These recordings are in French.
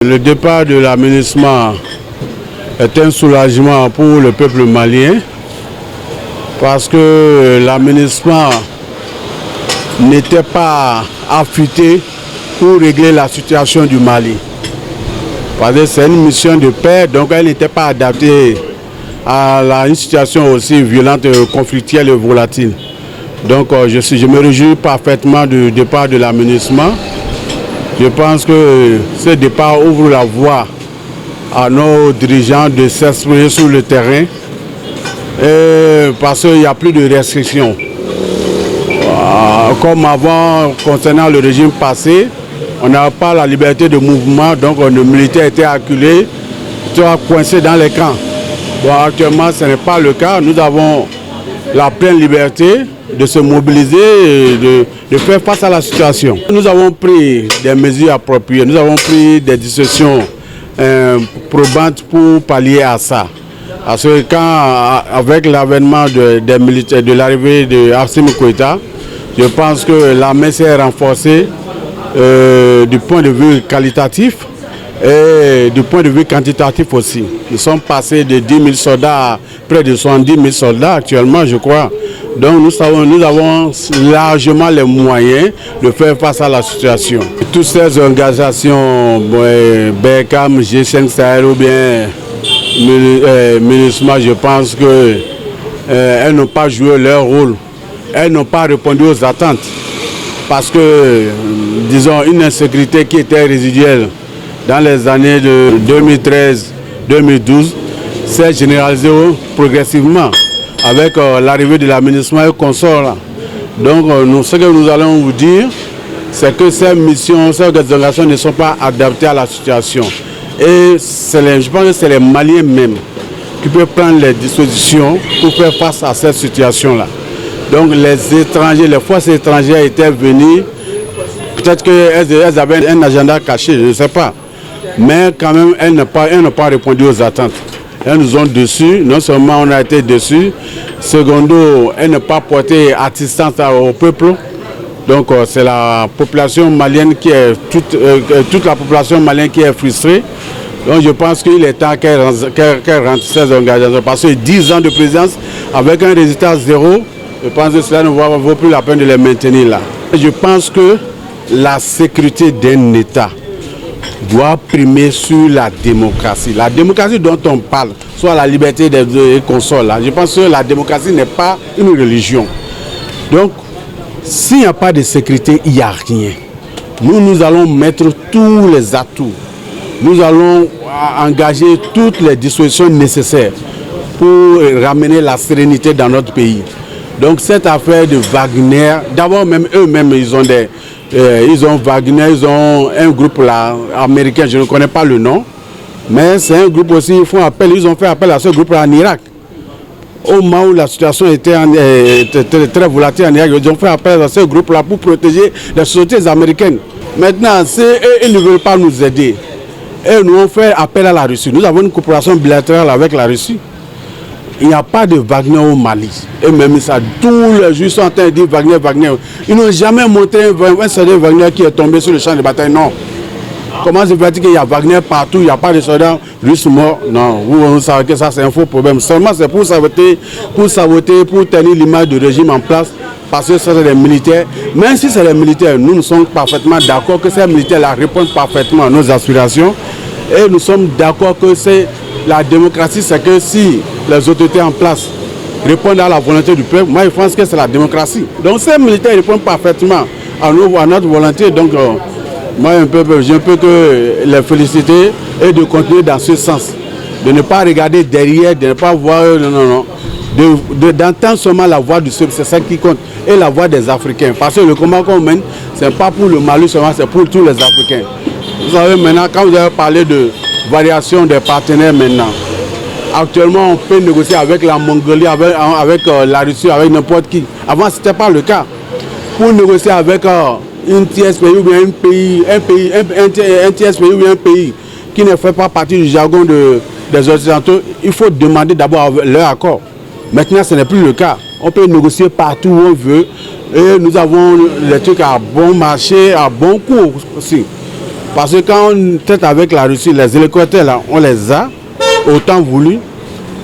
Le départ de la MINUSMA est un soulagement pour le peuple malien parce que la MINUSMA n'était pas affûtée pour régler la situation du Mali. Parce que c'est une mission de paix, donc elle n'était pas adaptée à une situation aussi violente, conflictuelle et volatile. Donc je me réjouis parfaitement du départ de la MINUSMA. Je pense que ce départ ouvre la voie à nos dirigeants de s'exprimer sur le terrain parce qu'il n'y a plus de restrictions. Comme avant, concernant le régime passé, on n'a pas la liberté de mouvement, donc nos militaires étaient acculés, coincés dans les camps. Bon, actuellement, ce n'est pas le cas. Nous avons la pleine liberté de se mobiliser et de faire face à la situation. Nous avons pris des mesures appropriées, nous avons pris des décisions probantes pour pallier à ça. Parce que avec l'avènement de l'arrivée de Assimi Goïta, je pense que l'armée s'est renforcée du point de vue qualitatif et du point de vue quantitatif aussi. Nous sommes passés de 10 000 soldats à près de 70 000 soldats actuellement, je crois. Donc nous avons largement les moyens de faire face à la situation. Toutes ces organisations, BECAM, G5 Sahel ou bien MINUSMA, je pense qu'elles n'ont pas joué leur rôle. Elles n'ont pas répondu aux attentes. Parce que, disons, une insécurité qui était résiduelle dans les années de 2013-2012 s'est généralisée progressivement avec l'arrivée de la MINUSMA et consorts. Donc, ce que nous allons vous dire, c'est que ces missions, ces organisations ne sont pas adaptées à la situation. Et je pense que c'est les Maliens même qui peuvent prendre les dispositions pour faire face à cette situation-là. Donc les étrangers, les forces étrangères étaient venues, peut-être qu'elles avaient un agenda caché, je ne sais pas. Mais quand même, elles n'ont pas répondu aux attentes. Elles nous ont déçus, non seulement on a été déçus, secondo, elles n'ont pas porté assistance au peuple. Donc c'est la population malienne qui est, toute la population malienne qui est frustrée. Donc je pense qu'il est temps qu'elle rentre ces organisations. Parce que 10 ans de présidence avec un résultat zéro, je pense que cela ne vaut plus la peine de les maintenir là. Je pense que la sécurité d'un État doit primer sur la démocratie. La démocratie dont on parle, soit la liberté des consorts là, je pense que la démocratie n'est pas une religion. Donc, s'il n'y a pas de sécurité, il n'y a rien. Nous allons mettre tous les atouts. Nous allons engager toutes les dispositions nécessaires pour ramener la sérénité dans notre pays. Donc cette affaire de Wagner, d'abord même eux-mêmes, ils ont Wagner, ils ont un groupe là, américain, je ne connais pas le nom, mais c'est un groupe aussi, ils ont fait appel à ce groupe là en Irak. Au moment où la situation était très volatile en Irak, ils ont fait appel à ce groupe là pour protéger les sociétés américaines. Maintenant, ils ne veulent pas nous aider. Et nous avons fait appel à la Russie. Nous avons une coopération bilatérale avec la Russie. Il n'y a pas de Wagner au Mali. Et même ça, tous les juifs sont en train de dire Wagner, Wagner. Ils n'ont jamais montré un soldat Wagner qui est tombé sur le champ de bataille. Non. Comment se fait-il qu'il y a Wagner partout, il n'y a pas de soldats russes morts? Non, vous savez que ça c'est un faux problème. Seulement c'est pour saboter, pour tenir l'image du régime en place. Parce que ce sont des militaires. Même si c'est des militaires, nous sommes parfaitement d'accord que ces militaires-là répondent parfaitement à nos aspirations. Et nous sommes d'accord que la démocratie, c'est que si les autorités en place répondent à la volonté du peuple, moi je pense que c'est la démocratie. Donc ces militaires répondent parfaitement à notre volonté. Donc moi je ne peux que les féliciter et de continuer dans ce sens. De ne pas regarder derrière, de ne pas voir, non. D'entendre seulement la voix du peuple, c'est ça qui compte. Et la voix des Africains. Parce que le combat qu'on mène, ce n'est pas pour le Mali seulement, c'est pour tous les Africains. Vous savez maintenant, quand vous avez parlé de variation des partenaires maintenant, actuellement on peut négocier avec la Mongolie, avec la Russie, avec n'importe qui. Avant ce n'était pas le cas. Pour négocier avec un tiers pays ou bien un tiers pays ou bien un pays qui ne fait pas partie du jargon des Occidentaux, il faut demander d'abord leur accord. Maintenant ce n'est plus le cas. On peut négocier partout où on veut et nous avons les trucs à bon marché, à bon coût aussi. Parce que quand on traite avec la Russie, les hélicoptères, là, on les a autant voulu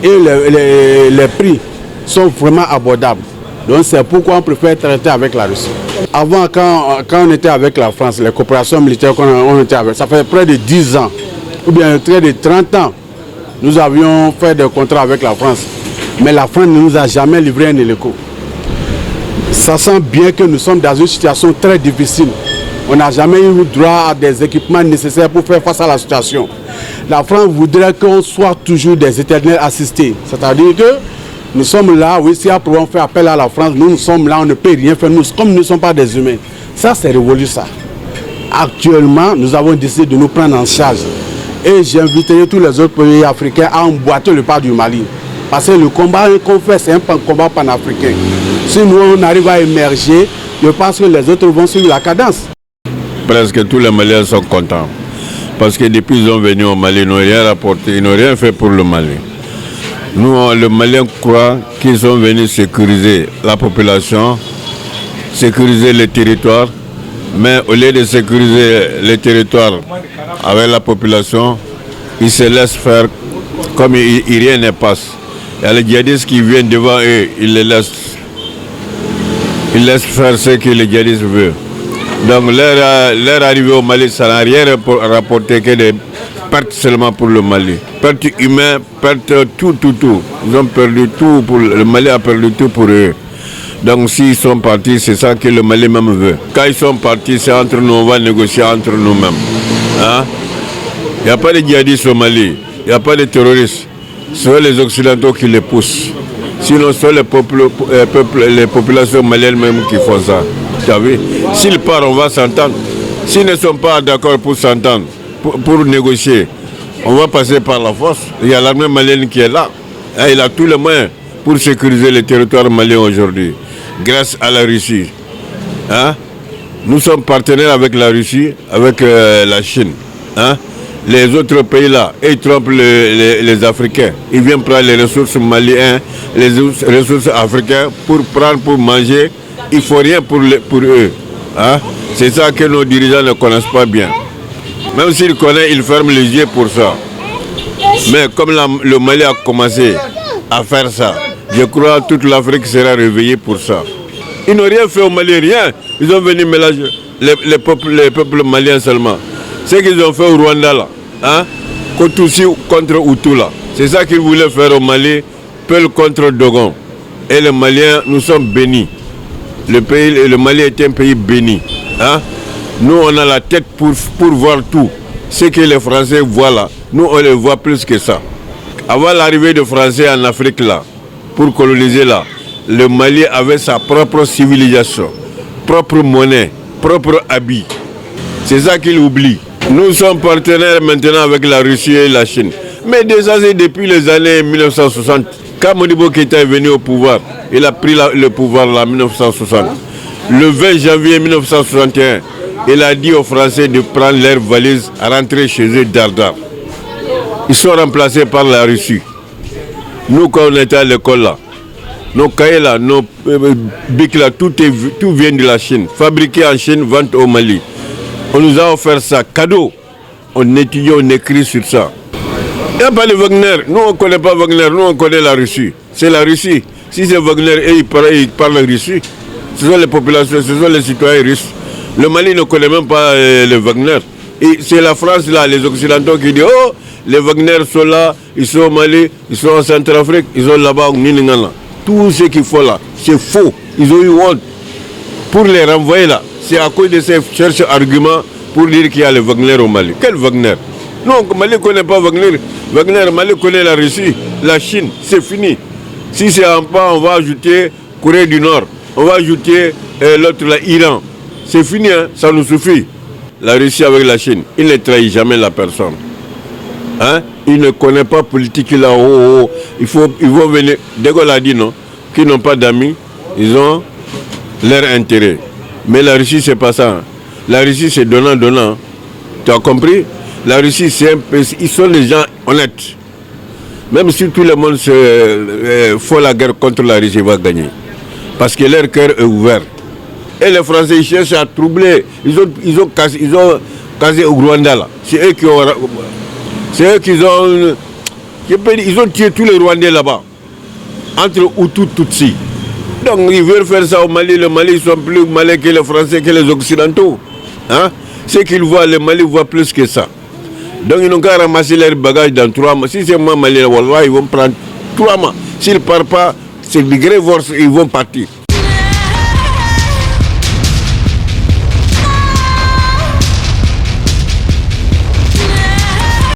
et les prix sont vraiment abordables. Donc c'est pourquoi on préfère traiter avec la Russie. Avant, quand on était avec la France, les coopérations militaires qu'on était avec, ça fait près de 10 ans, ou bien près de 30 ans, nous avions fait des contrats avec la France. Mais la France ne nous a jamais livré un hélico. Ça sent bien que nous sommes dans une situation très difficile. On n'a jamais eu droit à des équipements nécessaires pour faire face à la situation. La France voudrait qu'on soit toujours des éternels assistés. C'est-à-dire que nous sommes là, oui, si après on fait appel à la France, nous sommes là, on ne peut rien faire, comme nous ne sommes pas des humains. Ça, c'est révolu, ça. Actuellement, nous avons décidé de nous prendre en charge. Et j'inviterai tous les autres pays africains à emboîter le pas du Mali. Parce que le combat qu'on fait, c'est un combat panafricain. Si nous, on arrive à émerger, je pense que les autres vont suivre la cadence. Presque tous les Maliens sont contents. Parce que depuis qu'ils sont venus au Mali, ils n'ont rien rapporté, ils n'ont rien fait pour le Mali. Nous, les Maliens croient qu'ils sont venus sécuriser la population, sécuriser les territoires, mais au lieu de sécuriser les territoires avec la population, ils se laissent faire comme rien ne passe. Il y a les djihadistes qui viennent devant eux, ils laissent faire ce que les djihadistes veulent. Donc leur arrivée au Mali, ça n'a rien rapporté que des pertes seulement pour le Mali. Pertes humaines, pertes tout. Ils ont perdu tout, le Mali a perdu tout pour eux. Donc s'ils sont partis, c'est ça que le Mali même veut. Quand ils sont partis, c'est entre nous, on va négocier entre nous-mêmes. Hein? Il n'y a pas de djihadistes au Mali, il n'y a pas de terroristes. Ce sont les Occidentaux qui les poussent. Sinon, ce sont les populations maliennes même qui font ça. Tu as vu? S'ils partent, on va s'entendre. S'ils ne sont pas d'accord pour s'entendre, pour négocier, on va passer par la force. Il y a l'armée malienne qui est là. Et il a tous les moyens pour sécuriser le territoire malien aujourd'hui, grâce à la Russie. Hein? Nous sommes partenaires avec la Russie, avec la Chine. Hein? Les autres pays là, ils trompent les Africains. Ils viennent prendre les ressources maliennes, les ressources africaines pour prendre, pour manger. Il ne faut rien pour eux. Hein? C'est ça que nos dirigeants ne connaissent pas bien. Même s'ils connaissent, ils ferment les yeux pour ça. Mais comme le Mali a commencé à faire ça, je crois que toute l'Afrique sera réveillée pour ça. Ils n'ont rien fait au Mali, rien. Ils ont venu mélanger les peuples maliens seulement. Ce qu'ils ont fait au Rwanda là, hein? Tutsi contre Hutu là, c'est ça qu'ils voulaient faire au Mali, Peul contre Dogon. Et les Maliens, nous sommes bénis. Le Mali est un pays béni. Hein? Nous, on a la tête pour voir tout. Ce que les Français voient là, nous, on les voit plus que ça. Avant l'arrivée des Français en Afrique là, pour coloniser là, le Mali avait sa propre civilisation, propre monnaie, propre habit. C'est ça qu'ils oublient. Nous sommes partenaires maintenant avec la Russie et la Chine. Mais déjà, c'est depuis les années 1960. Quand Modibo Keïta est venu au pouvoir, il a pris le pouvoir là en 1960. Le 20 janvier 1961, il a dit aux Français de prendre leurs valises à rentrer chez eux d'Ardar. Ils sont remplacés par la Russie. Nous, quand on était à l'école là, nos cahiers là, nos bics là, tout vient de la Chine. Fabriqué en Chine, vente au Mali. On nous a offert ça, cadeau. On étudie, on écrit sur ça. Il n'y a pas de Wagner. Nous, on ne connaît pas Wagner. Nous, on connaît la Russie. C'est la Russie. Si c'est Wagner et ils parlent Russie, ce sont les populations, ce sont les citoyens russes. Le Mali ne connaît même pas les Wagner. Et c'est la France, là, les Occidentaux qui disent, oh, les Wagner sont là, ils sont au Mali, ils sont en Centrafrique, ils sont là-bas au Niningala. Tout ce qu'il faut là, c'est faux. Ils ont eu honte. Pour les renvoyer là, c'est à cause de ces chercheurs arguments pour dire qu'il y a les Wagner au Mali. Quel Wagner? Non, le Mali ne connaît pas Wagner. Wagner, le Mali connaît la Russie, la Chine, c'est fini. Si c'est en pas, on va ajouter Corée du Nord, on va ajouter l'autre, l'Iran. C'est fini, hein? Ça nous suffit. La Russie avec la Chine, il ne trahit jamais la personne. Hein? Il ne connaît pas politique là. Ils vont venir. De Gaulle a dit non, qu'ils n'ont pas d'amis, ils ont leur intérêt. Mais la Russie, c'est pas ça. Hein. La Russie, c'est donnant. Tu as compris? La Russie, c'est un peu. Ils sont des gens honnêtes. Même si tout le monde fait la guerre contre la Russie, va gagner. Parce que leur cœur est ouvert. Et les Français, ils cherchent à troubler. Ils ont quand c'est au Rwanda là, c'est eux qui ont... C'est eux qui ont... Ils ont tué tous les Rwandais là-bas. Entre Hutu et Tutsi. Donc ils veulent faire ça au Mali. Le Mali, ils sont plus malais que les Français, que les Occidentaux. Hein? C'est qu'ils voient, le Mali voit plus que ça. Donc ils n'ont qu'à ramasser leurs bagages dans 3 mois. Si c'est moi Mali, ils vont prendre 3 mois. S'ils ne partent pas, c'est des grèves, ils vont partir.